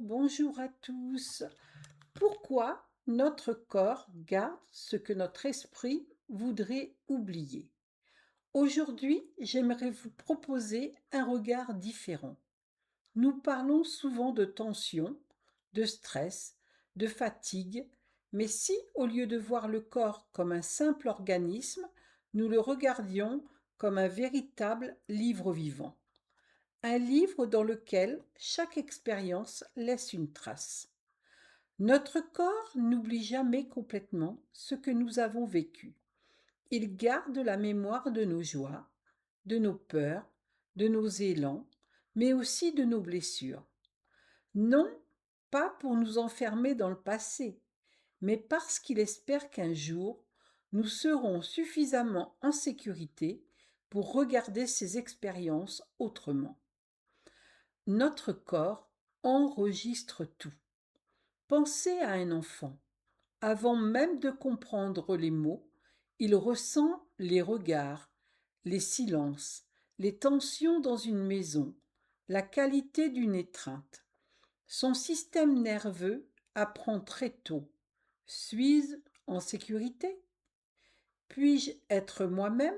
bonjour à tous. Pourquoi notre corps garde ce que notre esprit voudrait oublier? Aujourd'hui, j'aimerais vous proposer un regard différent. Nous parlons souvent de tension, de stress, de fatigue, mais si, au lieu de voir le corps comme un simple organisme, nous le regardions comme un véritable livre vivant? Un livre dans lequel chaque expérience laisse une trace. Notre corps n'oublie jamais complètement ce que nous avons vécu. Il garde la mémoire de nos joies, de nos peurs, de nos élans, mais aussi de nos blessures. Non, pas pour nous enfermer dans le passé, mais parce qu'il espère qu'un jour, nous serons suffisamment en sécurité pour regarder ces expériences autrement. Notre corps enregistre tout. Pensez à un enfant. Avant même de comprendre les mots, il ressent les regards, les silences, les tensions dans une maison, la qualité d'une étreinte. Son système nerveux apprend très tôt. Suis-je en sécurité? Puis-je être moi-même?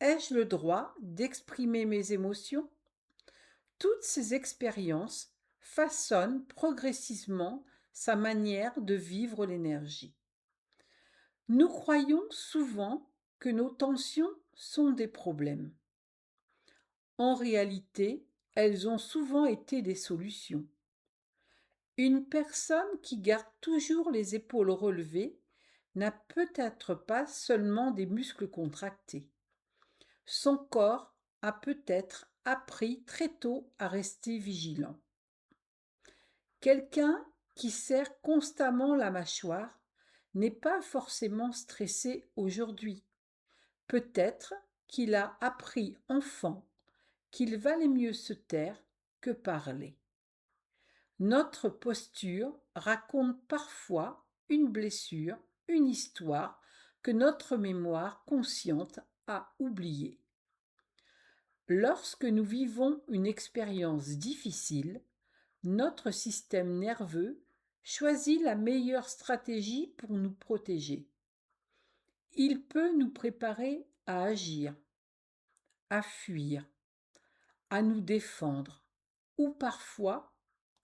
Ai-je le droit d'exprimer mes émotions? Toutes ces expériences façonnent progressivement sa manière de vivre l'énergie. Nous croyons souvent que nos tensions sont des problèmes. En réalité, elles ont souvent été des solutions. Une personne qui garde toujours les épaules relevées n'a peut-être pas seulement des muscles contractés. Son corps a peut-être appris très tôt à rester vigilant. Quelqu'un qui serre constamment la mâchoire n'est pas forcément stressé aujourd'hui. Peut-être qu'il a appris enfant qu'il valait mieux se taire que parler. Notre posture raconte parfois une blessure, une histoire que notre mémoire consciente a oubliée. Lorsque nous vivons une expérience difficile, notre système nerveux choisit la meilleure stratégie pour nous protéger. Il peut nous préparer à agir, à fuir, à nous défendre ou parfois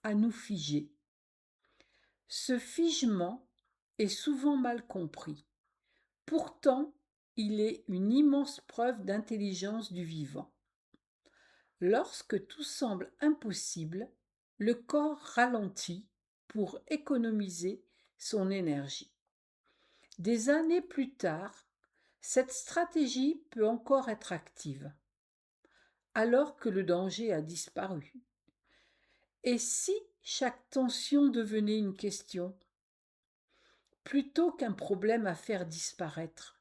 à nous figer. Ce figement est souvent mal compris. Pourtant, il est une immense preuve d'intelligence du vivant. Lorsque tout semble impossible, le corps ralentit pour économiser son énergie. Des années plus tard, cette stratégie peut encore être active, alors que le danger a disparu. Et si chaque tension devenait une question, plutôt qu'un problème à faire disparaître?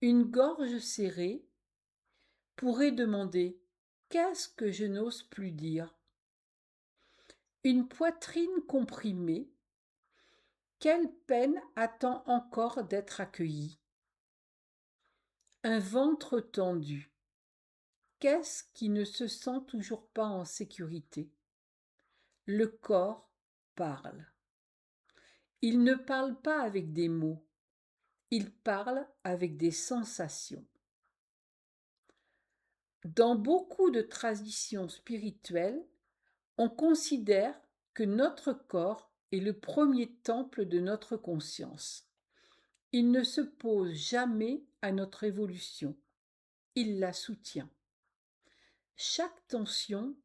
Une gorge serrée pourrait demander « Qu'est-ce que je n'ose plus dire ?» Une poitrine comprimée, quelle peine attend encore d'être accueillie? Un ventre tendu, qu'est-ce qui ne se sent toujours pas en sécurité? Le corps parle. Il ne parle pas avec des mots, il parle avec des sensations. Dans beaucoup de traditions spirituelles, on considère que notre corps est le premier temple de notre conscience. Il ne se pose jamais à notre évolution, il la soutient. Chaque tension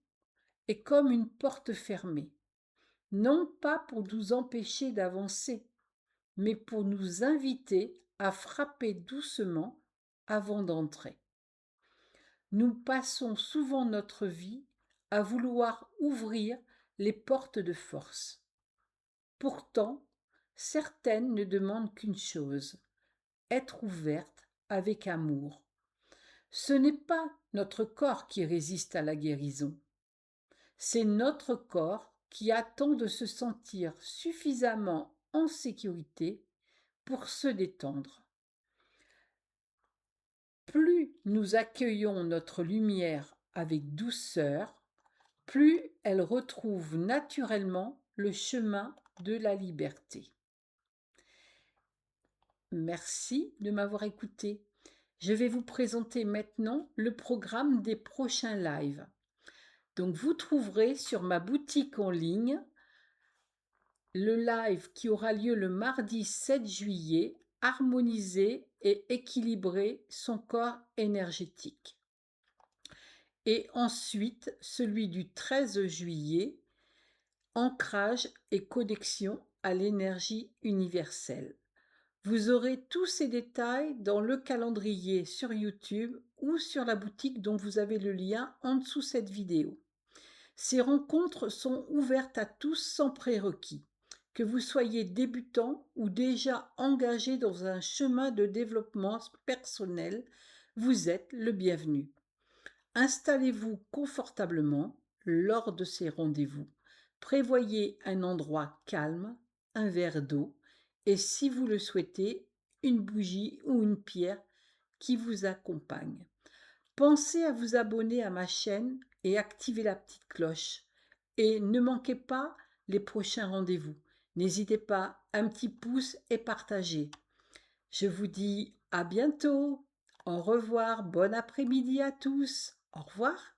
est comme une porte fermée, non pas pour nous empêcher d'avancer, mais pour nous inviter à frapper doucement avant d'entrer. Nous passons souvent notre vie à vouloir ouvrir les portes de force. Pourtant, certaines ne demandent qu'une chose, être ouvertes avec amour. Ce n'est pas notre corps qui résiste à la guérison. C'est notre corps qui attend de se sentir suffisamment en sécurité pour se détendre. Plus nous accueillons notre lumière avec douceur, plus elles retrouvent naturellement le chemin de la liberté. Merci de m'avoir écouté. Je vais vous présenter maintenant le programme des prochains lives. Donc vous trouverez sur ma boutique en ligne le live qui aura lieu le mardi 7 juillet, harmoniser et équilibrer son corps énergétique. Et ensuite celui du 13 juillet, ancrage et connexion à l'énergie universelle. Vous aurez tous ces détails dans le calendrier sur YouTube ou sur la boutique dont vous avez le lien en dessous de cette vidéo. Ces rencontres sont ouvertes à tous sans prérequis. Que vous soyez débutant ou déjà engagé dans un chemin de développement personnel, vous êtes le bienvenu. Installez-vous confortablement lors de ces rendez-vous. Prévoyez un endroit calme, un verre d'eau et, si vous le souhaitez, une bougie ou une pierre qui vous accompagne. Pensez à vous abonner à ma chaîne et activer la petite cloche. Et ne manquez pas les prochains rendez-vous. N'hésitez pas, un petit pouce et partagez. Je vous dis à bientôt. Au revoir, bon après-midi à tous. Au revoir.